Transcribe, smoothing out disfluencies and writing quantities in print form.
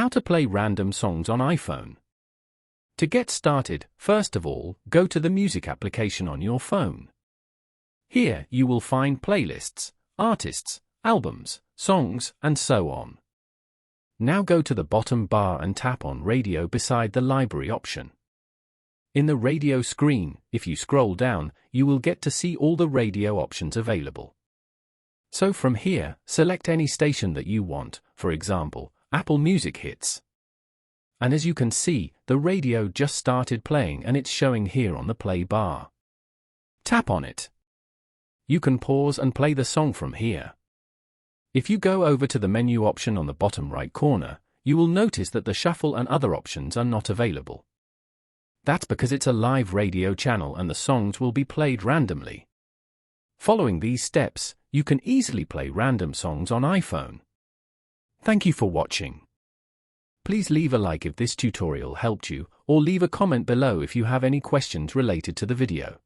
How to play random songs on iPhone. To get started, first of all, go to the music application on your phone. Here you will find playlists, artists, albums, songs, and so on. Now go to the bottom bar and tap on Radio beside the library option. In the radio screen, if you scroll down, you will get to see all the radio options available. So from here, select any station that you want, for example, Apple Music Hits. And as you can see, the radio just started playing and it's showing here on the play bar. Tap on it. You can pause and play the song from here. If you go over to the menu option on the bottom right corner, you will notice that the shuffle and other options are not available. That's because it's a live radio channel and the songs will be played randomly. Following these steps, you can easily play random songs on iPhone. Thank you for watching. Please leave a like if this tutorial helped you, or leave a comment below if you have any questions related to the video.